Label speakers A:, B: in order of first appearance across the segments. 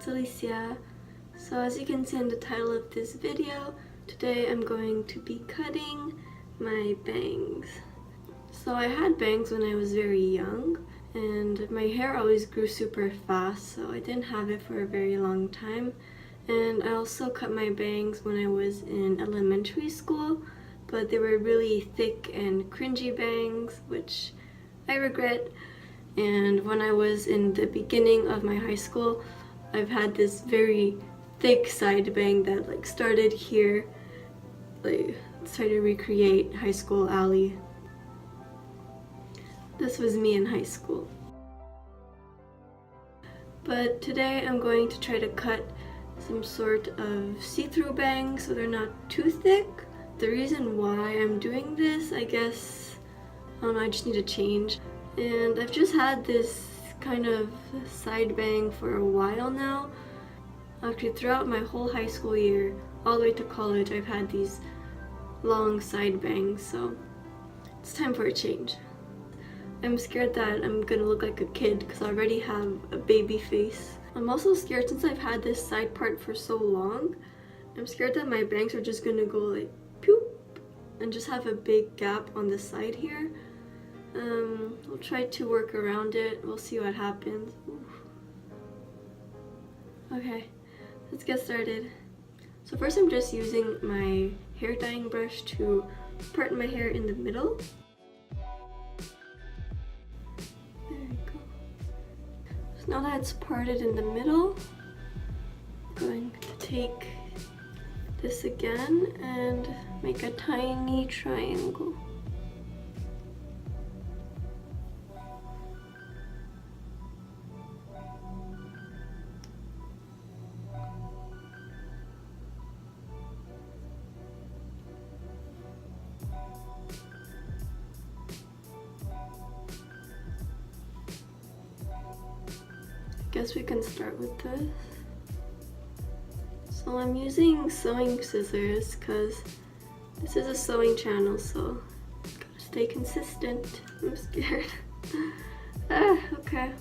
A: it's Alicia. So as you can see in the title of this video, today I'm going to be cutting my bangs. So I had bangs when I was very young, and my hair always grew super fast, so I didn't have it for a very long time. And I also cut my bangs when I was in elementary school, but they were really thick and cringy bangs, which I regret. And when I was in the beginning of my high school, I've had this very thick side bang that like started here, like tried to recreate high school alley. This was me in high school. But today I'm going to try to cut some sort of see-through bangs so they're not too thick. The reason why I'm doing this, I guess, I don't know, I just need to change. And I've just had this kind of side bang for a while now. Actually, throughout my whole high school year, all the way to college, I've had these long side bangs, so it's time for a change. I'm scared that I'm gonna look like a kid because I already have a baby face. I'm also scared, since I've had this side part for so long, I'm scared that my bangs are just gonna go like poop and just have a big gap on the side here. I'll try to work around it. We'll see what happens. Oof. Okay, let's get started. So first I'm just using my hair dyeing brush to part my hair in the middle. There we go. So now that it's parted in the middle, I'm going to take this again and make a tiny triangle. Guess we can start with this. So I'm using sewing scissors because this is a sewing channel, so gotta stay consistent. I'm scared. Okay.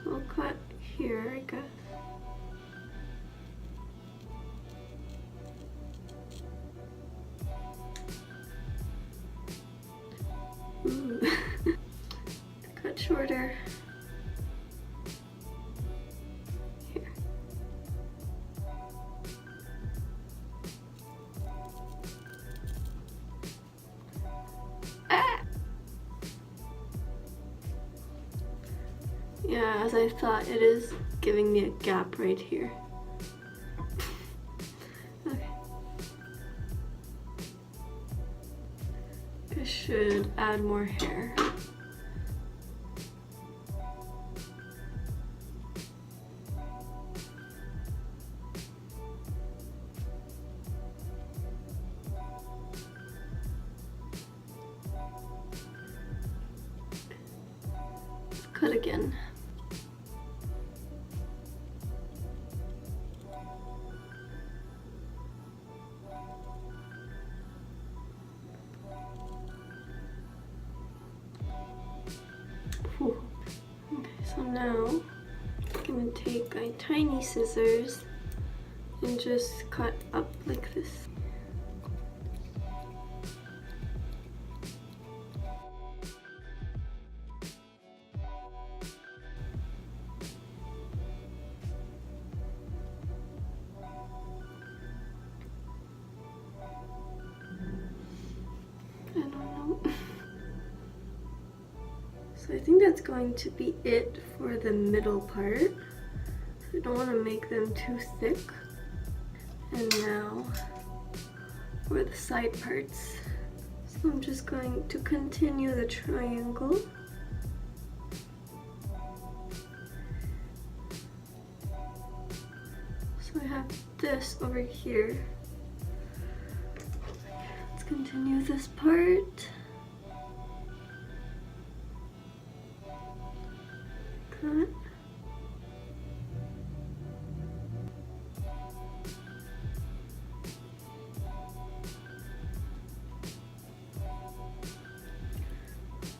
A: So I'll cut here, I guess. Ooh. Cut shorter. Here. Ah! Yeah, as I thought, it is giving me a gap right here. Okay. I should add more hair. Cut again. Whew. Okay, so now I'm gonna take my tiny scissors and just cut up like this. I don't know. So I think that's going to be it for the middle part. I don't want to make them too thick. And now for the side parts. So I'm just going to continue the triangle. So I have this over here. Let's continue this part. Cut.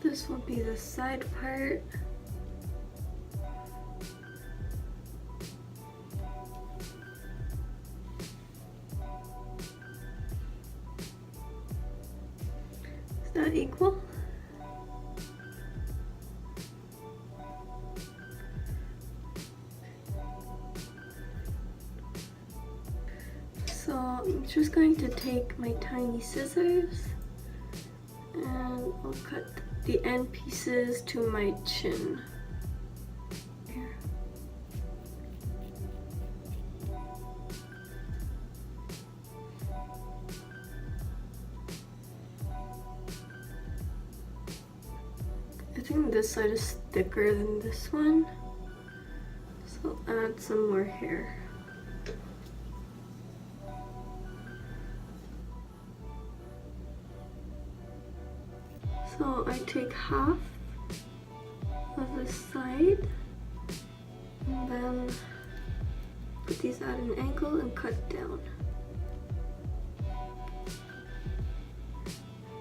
A: This will be the side part. Is that equal? So I'm just going to take my tiny scissors and I'll cut the end pieces to my chin. Here. I think this side is thicker than this one, so I'll add some more hair. So I take half of this side and then put these at an angle and cut down.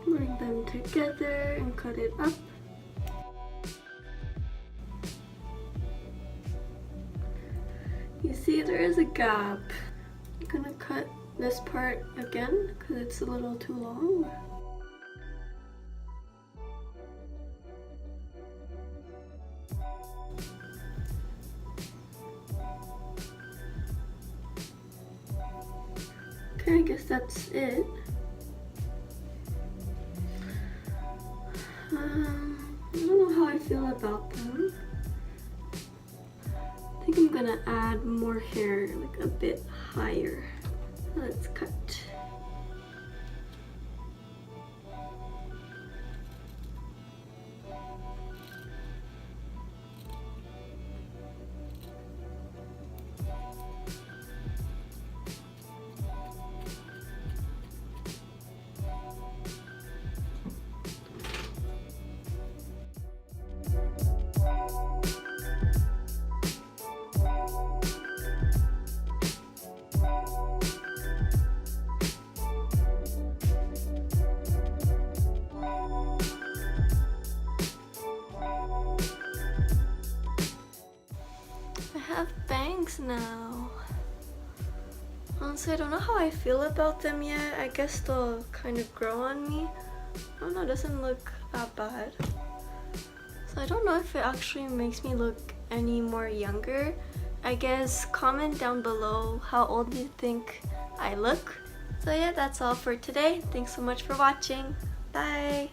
A: Bring them together and cut it up. You see there is a gap. I'm gonna cut this part again because it's a little too long. Okay, I guess that's it. I don't know how I feel about them. I think I'm gonna add more hair, like a bit higher. Let's cut. Bangs now. Honestly, I don't know how I feel about them yet. I guess they'll kind of grow on me. I don't know, it doesn't look that bad. So I don't know if it actually makes me look any more younger. I guess comment down below how old you think I look. So yeah, that's all for today. Thanks so much for watching. Bye!